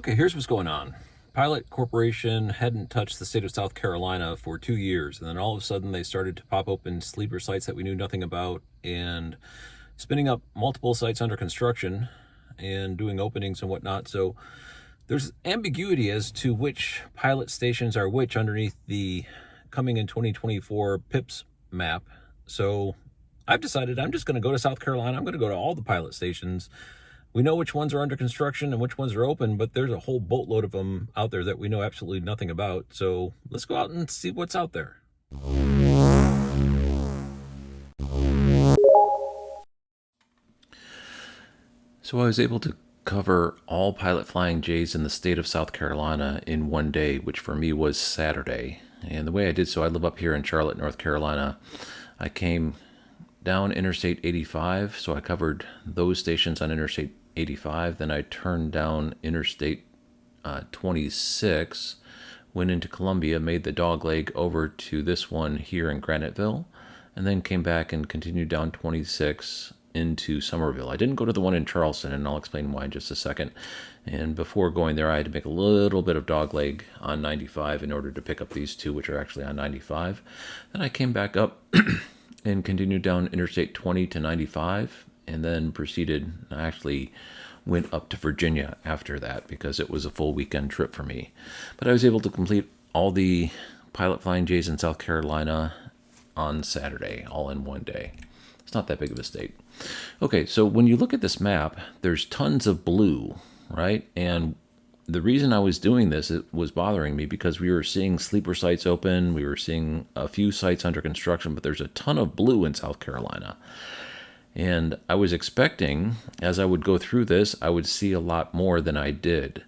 Okay, here's what's going on. Pilot Corporation hadn't touched the state of South Carolina for 2 years, and then all of a sudden they started to pop open sleeper sites that we knew nothing about and spinning up multiple sites under construction and doing openings and whatnot. So there's ambiguity as to which pilot stations are which underneath the coming in 2024 PIPS map. So I've decided I'm just going to go to South Carolina. I'm going to go to all the pilot stations. We know which ones are under construction and which ones are open, but there's a whole boatload of them out there that we know absolutely nothing about. So let's go out and see what's out there. So I was able to cover all pilot flying J's in the state of South Carolina in one day, which for me was Saturday. And the way I did so, I live up here in Charlotte, North Carolina. I came down Interstate 85, so I covered those stations on Interstate 85. Then I turned down Interstate 26, went into Columbia, made the dog leg over to this one here in Graniteville, and then came back and continued down 26 into Somerville. I didn't go to the one in Charleston, and I'll explain why in just a second. And before going there, I had to make a little bit of dog leg on 95 in order to pick up these two, which are actually on 95. Then I came back up and continued down Interstate 20 to 95, and then proceeded, I actually went up to Virginia after that because it was a full weekend trip for me. But I was able to complete all the pilot flying J's in South Carolina on Saturday, all in one day. It's not that big of a state. Okay, so when you look at this map, there's tons of blue, right? And the reason I was doing this, it was bothering me because we were seeing sleeper sites open, we were seeing a few sites under construction, but there's a ton of blue in South Carolina. And I was expecting, as I would go through this, I would see a lot more than I did.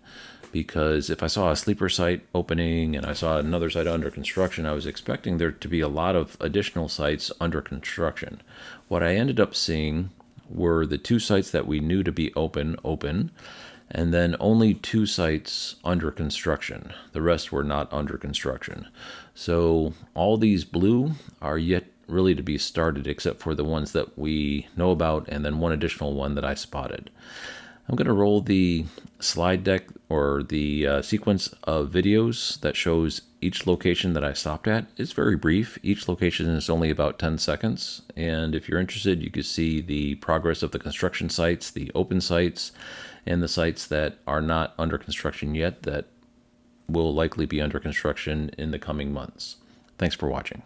Because if I saw a sleeper site opening and I saw another site under construction, I was expecting there to be a lot of additional sites under construction. What I ended up seeing were the two sites that we knew to be open, and then only two sites under construction. The rest were not under construction. So all these blue are yet really to be started, except for the ones that we know about, and then one additional one that I spotted. I'm going to roll the slide deck or the sequence of videos that shows each location that I stopped at. It's very brief. Each location is only about 10 seconds. And if you're interested, you can see the progress of the construction sites, the open sites, and the sites that are not under construction yet that will likely be under construction in the coming months. Thanks for watching.